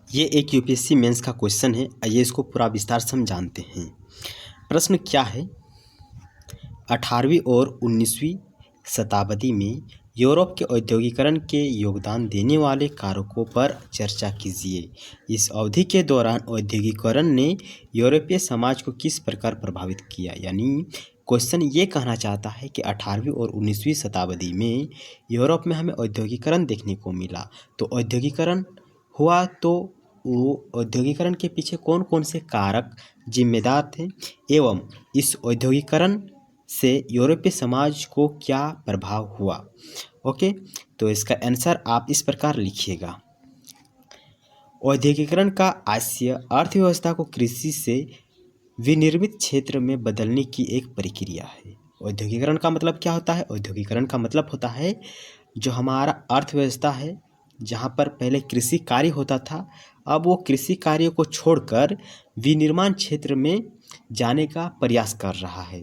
ये एक UPSC mains का क्वेश्चन है। आइए इसको पूरा विस्तार से हम जानते हैं। प्रश्न क्या है? 18वीं और 19वीं शताब्दी में यूरोप के औद्योगिकरण के योगदान देने वाले कारकों पर चर्चा कीजिए। इस अवधि के दौरान औद्योगिकरण ने यूरोपीय समाज को किस प्रकार प्रभावित किया? यानी क्वेश्चन ये कहना चाहता है कि 18वीं और 19वीं शताब्दी में यूरोप में हमें औद्योगिकरण देखने को मिला। तो औद्योगिकरण हुआ तो वो औद्योगिकरण के पीछे कौन कौन से कारक जिम्मेदार थे एवं इस औद्योगिकरण से यूरोपीय समाज को क्या प्रभाव हुआ? ओके, तो इसका आंसर आप इस प्रकार लिखिएगा। औद्योगिकरण का आशय अर्थव्यवस्था को कृषि से विनिर्मित क्षेत्र में बदलने की एक प्रक्रिया है। औद्योगिकरण का मतलब क्या होता है? औद्योगिकरण का मतलब होता है जो हमारा अर्थव्यवस्था है, जहाँ पर पहले कृषि कार्य होता था, अब वो कृषि कार्य को छोड़कर विनिर्माण क्षेत्र में जाने का प्रयास कर रहा है।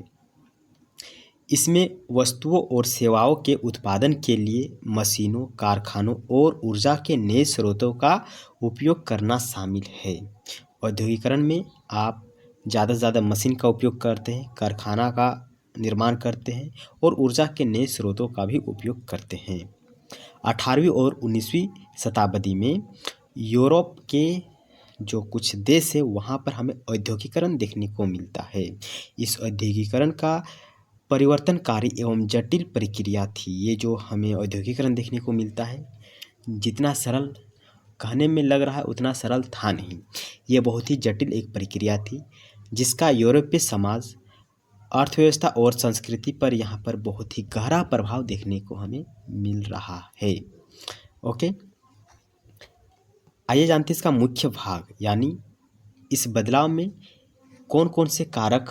इसमें वस्तुओं और सेवाओं के उत्पादन के लिए मशीनों, कारखानों और ऊर्जा के नए स्रोतों का उपयोग करना शामिल है। औद्योगिकरण में आप ज़्यादा से ज़्यादा मशीन का उपयोग करते हैं, कारखाना का निर्माण करते हैं और ऊर्जा के नए स्रोतों का भी उपयोग करते हैं। 18वीं और 19वीं शताब्दी में यूरोप के जो कुछ देश है वहाँ पर हमें औद्योगिकरण देखने को मिलता है। इस औद्योगिकरण का परिवर्तनकारी एवं जटिल प्रक्रिया थी। ये जो हमें औद्योगिकरण देखने को मिलता है, जितना सरल कहने में लग रहा है उतना सरल था नहीं। ये बहुत ही जटिल एक प्रक्रिया थी जिसका यूरोपीय समाज, अर्थव्यवस्था और संस्कृति पर यहाँ पर बहुत ही गहरा प्रभाव देखने को हमें मिल रहा है। ओके, आइए जानते हैं इसका मुख्य भाग, यानी इस बदलाव में कौन कौन से कारक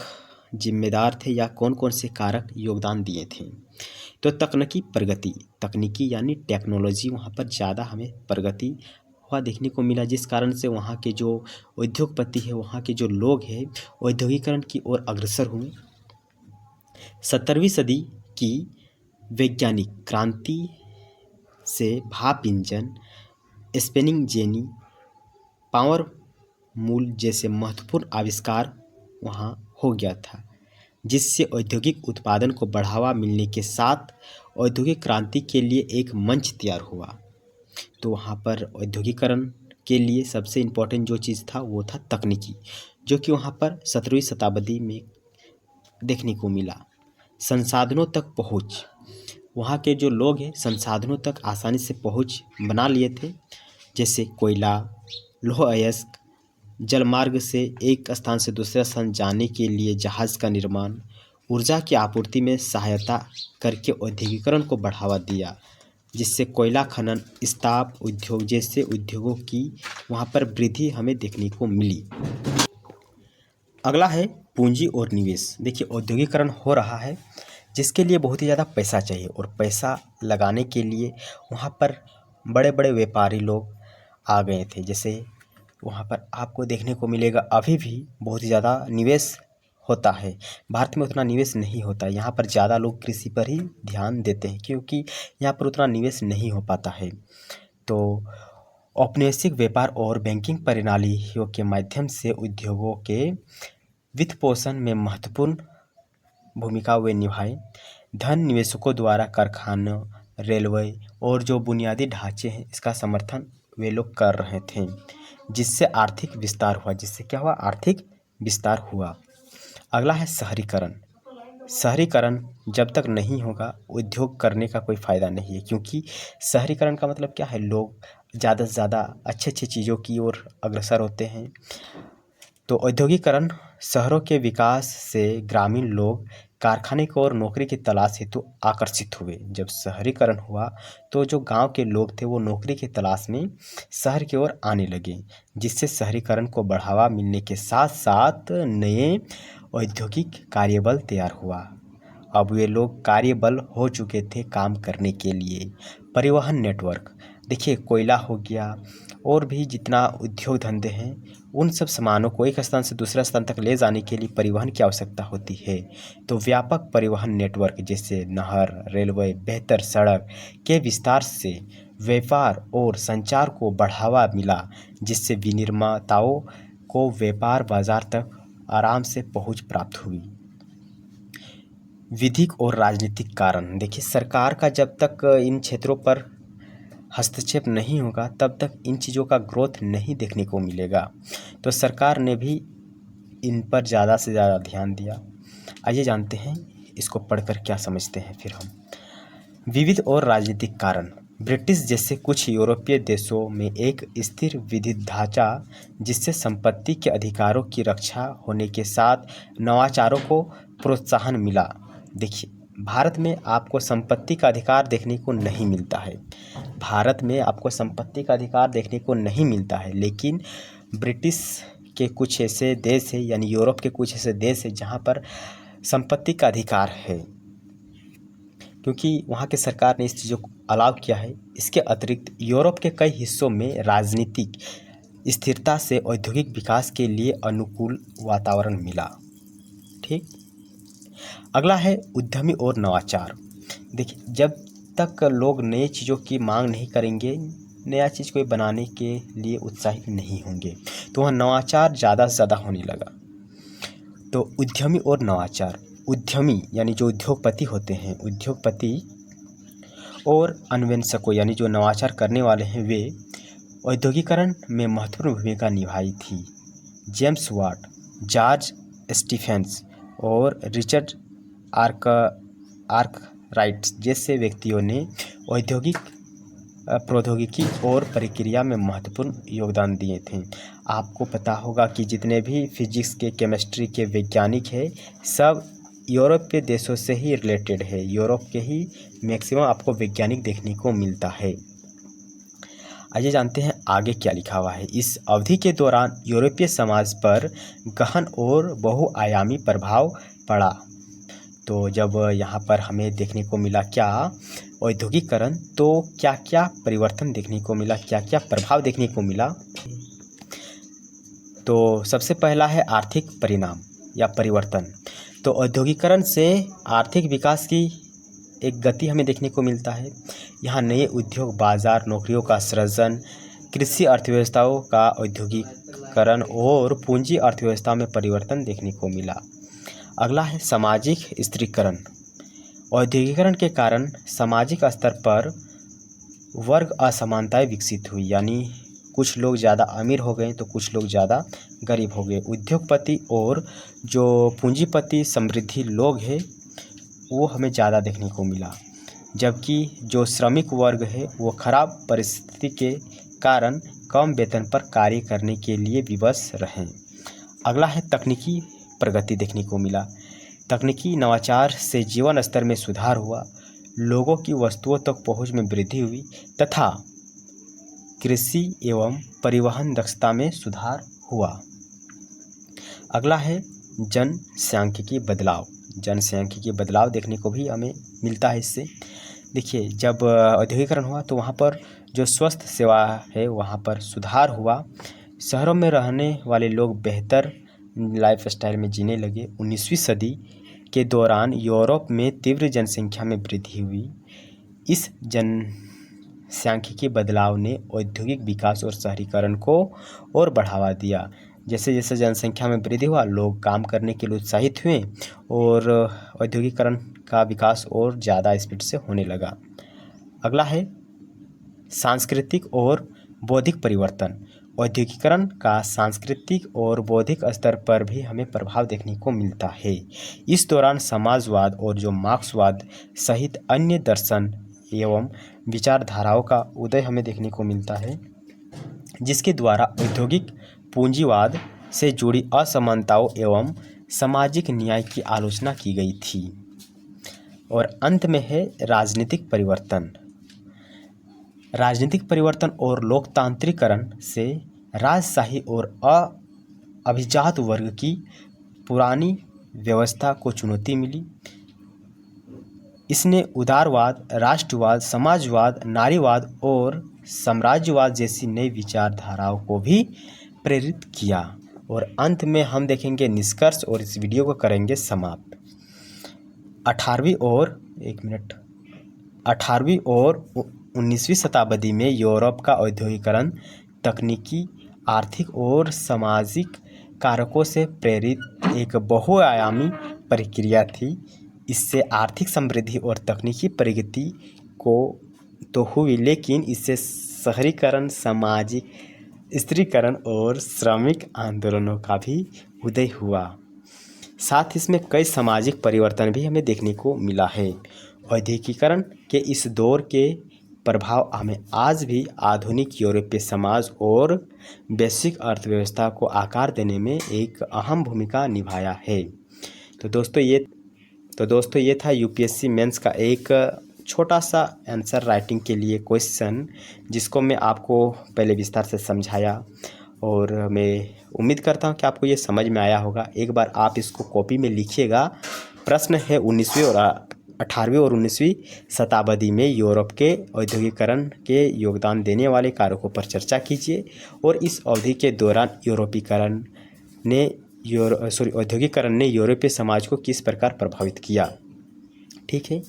जिम्मेदार थे या कौन कौन से कारक योगदान दिए थे। तो तकनीकी प्रगति, तकनीकी यानी टेक्नोलॉजी वहाँ पर ज़्यादा हमें प्रगति हुआ देखने को मिला, जिस कारण से वहाँ के जो उद्योगपति है, वहाँ के जो लोग हैं, औद्योगिकरण की ओर अग्रसर हुए। 17वीं सदी की वैज्ञानिक क्रांति से भाप इंजन, स्पिनिंग जेनी, पावर मूल जैसे महत्वपूर्ण आविष्कार वहाँ हो गया था, जिससे औद्योगिक उत्पादन को बढ़ावा मिलने के साथ औद्योगिक क्रांति के लिए एक मंच तैयार हुआ। तो वहाँ पर औद्योगिकरण के लिए सबसे इम्पोर्टेंट जो चीज़ था वो था तकनीकी, जो कि वहाँ पर 17वीं शताब्दी में देखने को मिला। संसाधनों तक पहुँच, वहाँ के जो लोग हैं संसाधनों तक आसानी से पहुँच बना लिए थे, जैसे कोयला, लौह अयस्क, जलमार्ग से एक स्थान से दूसरे स्थान जाने के लिए जहाज़ का निर्माण, ऊर्जा की आपूर्ति में सहायता करके औद्योगिकरण को बढ़ावा दिया, जिससे कोयला खनन, इस्पात उद्योग जैसे उद्योगों की वहाँ पर वृद्धि हमें देखने को मिली। अगला है पूंजी और निवेश। देखिए, औद्योगिकरण हो रहा है जिसके लिए बहुत ही ज़्यादा पैसा चाहिए, और पैसा लगाने के लिए वहाँ पर बड़े बड़े व्यापारी लोग आ गए थे। जैसे वहाँ पर आपको देखने को मिलेगा अभी भी बहुत ही ज़्यादा निवेश होता है। भारत में उतना निवेश नहीं होता, यहाँ पर ज़्यादा लोग कृषि पर ही ध्यान देते हैं क्योंकि यहाँ पर उतना निवेश नहीं हो पाता है। तो औपनिवेशिक व्यापार और बैंकिंग प्रणालियों के माध्यम से उद्योगों के वित्त पोषण में महत्वपूर्ण भूमिका वे निभाए। धन निवेशकों द्वारा कारखानों, रेलवे और जो बुनियादी ढांचे हैं इसका समर्थन वे लोग कर रहे थे, जिससे आर्थिक विस्तार हुआ। जिससे क्या हुआ? आर्थिक विस्तार हुआ। अगला है शहरीकरण। शहरीकरण जब तक नहीं होगा उद्योग करने का कोई फ़ायदा नहीं है, क्योंकि शहरीकरण का मतलब क्या है? लोग ज़्यादा से ज़्यादा अच्छी अच्छी चीज़ों की ओर अग्रसर होते हैं। तो औद्योगिकरण शहरों के विकास से ग्रामीण लोग कारखाने को और नौकरी की तलाश हेतु आकर्षित हुए। जब शहरीकरण हुआ तो जो गांव के लोग थे वो नौकरी की तलाश में शहर की ओर आने लगे, जिससे शहरीकरण को बढ़ावा मिलने के साथ साथ नए औद्योगिक कार्यबल तैयार हुआ। अब वे लोग कार्यबल हो चुके थे काम करने के लिए। परिवहन नेटवर्क, देखिए कोयला हो गया और भी जितना उद्योग धंधे हैं, उन सब सामानों को एक स्थान से दूसरे स्थान तक ले जाने के लिए परिवहन की आवश्यकता होती है। तो व्यापक परिवहन नेटवर्क जैसे नहर, रेलवे, बेहतर सड़क के विस्तार से व्यापार और संचार को बढ़ावा मिला, जिससे विनिर्माताओं को व्यापार बाजार तक आराम से पहुंच प्राप्त हुई। विधिक और राजनीतिक कारण, देखिए सरकार का जब तक इन क्षेत्रों पर हस्तक्षेप नहीं होगा तब तक इन चीज़ों का ग्रोथ नहीं देखने को मिलेगा। तो सरकार ने भी इन पर ज़्यादा से ज़्यादा ध्यान दिया। आइए जानते हैं इसको पढ़कर क्या समझते हैं फिर हम। विविध और राजनीतिक कारण, ब्रिटिश जैसे कुछ यूरोपीय देशों में एक स्थिर विधि ढांचा जिससे संपत्ति के अधिकारों की रक्षा होने के साथ नवाचारों को प्रोत्साहन मिला। देखिए भारत में आपको संपत्ति का अधिकार देखने को नहीं मिलता है, भारत में आपको संपत्ति का अधिकार देखने को नहीं मिलता है, लेकिन ब्रिटिश के कुछ ऐसे देश है यानी यूरोप के कुछ ऐसे देश है जहाँ पर संपत्ति का अधिकार है, क्योंकि वहाँ के सरकार ने इस चीज़ों को अलाउ किया है। इसके अतिरिक्त यूरोप के कई हिस्सों में राजनीतिक स्थिरता से औद्योगिक विकास के लिए अनुकूल वातावरण मिला। ठीक, अगला है उद्यमी और नवाचार। देखिए जब तक लोग नई चीज़ों की मांग नहीं करेंगे, नया चीज़ कोई बनाने के लिए उत्साहित नहीं होंगे, तो वहाँ नवाचार ज़्यादा से ज़्यादा होने लगा। तो उद्यमी और नवाचार, उद्यमी यानी जो उद्योगपति होते हैं, उद्योगपति और अन्वेषकों यानी जो नवाचार करने वाले हैं, वे औद्योगिकरण में महत्वपूर्ण भूमिका निभाई थी। जेम्स वाट, जॉर्ज स्टीफेंस और रिचर्ड आर्कराइट जैसे व्यक्तियों ने औद्योगिक प्रौद्योगिकी और प्रक्रिया में महत्वपूर्ण योगदान दिए थे। आपको पता होगा कि जितने भी फिजिक्स के, केमिस्ट्री के वैज्ञानिक हैं, सब यूरोपीय देशों से ही रिलेटेड है। यूरोप के ही मैक्सिमम आपको वैज्ञानिक देखने को मिलता है। आइए जानते हैं आगे क्या लिखा हुआ है। इस अवधि के दौरान यूरोपीय समाज पर गहन और बहुआयामी प्रभाव पड़ा। तो जब यहाँ पर हमें देखने को मिला क्या, औद्योगिकरण, तो क्या क्या परिवर्तन देखने को मिला, क्या क्या प्रभाव देखने को मिला। तो सबसे पहला है आर्थिक परिणाम या परिवर्तन। तो औद्योगिकरण से आर्थिक विकास की एक गति हमें देखने को मिलता है। यहाँ नए उद्योग, बाजार, नौकरियों का सृजन, कृषि अर्थव्यवस्थाओं का औद्योगिकरण और पूंजी अर्थव्यवस्था में परिवर्तन देखने को मिला। अगला है सामाजिक स्त्रीकरण। औद्योगिकरण के कारण सामाजिक स्तर पर वर्ग असमानताएं विकसित हुई, यानी कुछ लोग ज़्यादा अमीर हो गए तो कुछ लोग ज़्यादा गरीब हो गए। उद्योगपति और जो पूंजीपति समृद्धि लोग हैं वो हमें ज़्यादा देखने को मिला, जबकि जो श्रमिक वर्ग है वो खराब परिस्थिति के कारण कम वेतन पर कार्य करने के लिए विवश रहे। अगला है तकनीकी प्रगति देखने को मिला। तकनीकी नवाचार से जीवन स्तर में सुधार हुआ, लोगों की वस्तुओं तक पहुंच में वृद्धि हुई तथा कृषि एवं परिवहन दक्षता में सुधार हुआ। अगला है जनसांख्यिकी बदलाव। जनसांख्यिकी बदलाव देखने को भी हमें मिलता है इससे। देखिए जब औद्योगिकरण हुआ तो वहाँ पर जो स्वास्थ्य सेवा है वहाँ पर सुधार हुआ। शहरों में रहने वाले लोग बेहतर लाइफ स्टाइल में जीने लगे। 19वीं सदी के दौरान यूरोप में तीव्र जनसंख्या में वृद्धि हुई। इस जनसांख्यिकी बदलाव ने औद्योगिक विकास और शहरीकरण को और बढ़ावा दिया। जैसे जैसे जनसंख्या में वृद्धि हुआ, लोग काम करने के लिए उत्साहित हुए और औद्योगिकरण का विकास और ज़्यादा स्पीड से होने लगा। अगला है सांस्कृतिक और बौद्धिक परिवर्तन। औद्योगिकरण का सांस्कृतिक और बौद्धिक स्तर पर भी हमें प्रभाव देखने को मिलता है। इस दौरान समाजवाद और जो मार्क्सवाद सहित अन्य दर्शन एवं विचारधाराओं का उदय हमें देखने को मिलता है, जिसके द्वारा औद्योगिक पूंजीवाद से जुड़ी असमानताओं एवं सामाजिक न्याय की आलोचना की गई थी। और अंत में है राजनीतिक परिवर्तन। राजनीतिक परिवर्तन और लोकतांत्रिकरण से राजशाही और अभिजात वर्ग की पुरानी व्यवस्था को चुनौती मिली। इसने उदारवाद, राष्ट्रवाद, समाजवाद, नारीवाद और साम्राज्यवाद जैसी नई विचारधाराओं को भी प्रेरित किया। और अंत में हम देखेंगे निष्कर्ष और इस वीडियो को करेंगे समाप्त। 18वीं और 19वीं शताब्दी में यूरोप का औद्योगिकरण तकनीकी, आर्थिक और सामाजिक कारकों से प्रेरित एक बहुआयामी प्रक्रिया थी। इससे आर्थिक समृद्धि और तकनीकी प्रगति को तो हुई, लेकिन इससे शहरीकरण, सामाजिक स्त्रीकरण और श्रमिक आंदोलनों का भी उदय हुआ। साथ ही इसमें कई सामाजिक परिवर्तन भी हमें देखने को मिला है। औद्योगिकीकरण के इस दौर के प्रभाव हमें आज भी आधुनिक यूरोपीय समाज और वैश्विक अर्थव्यवस्था को आकार देने में एक अहम भूमिका निभाया है। तो दोस्तों ये था यूपीएससी मेंस का एक छोटा सा आंसर राइटिंग के लिए क्वेश्चन, जिसको मैं आपको पहले विस्तार से समझाया, और मैं उम्मीद करता हूँ कि आपको ये समझ में आया होगा। एक बार आप इसको कॉपी में लिखिएगा। प्रश्न है 19वीं और 18वीं और 19वीं शताब्दी में यूरोप के औद्योगिकरण के योगदान देने वाले कारकों पर चर्चा कीजिए, और इस अवधि के दौरान औद्योगिकरण ने यूरोपीय समाज को किस प्रकार प्रभावित किया। ठीक है,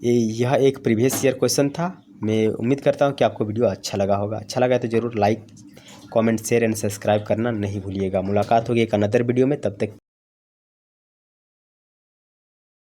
यह एक प्रीवियस ईयर क्वेश्चन था। मैं उम्मीद करता हूँ कि आपको वीडियो अच्छा लगा होगा। अच्छा लगा तो ज़रूर like, comment, share and subscribe करना नहीं भूलिएगा। मुलाकात होगी एक अनदर वीडियो में, तब तक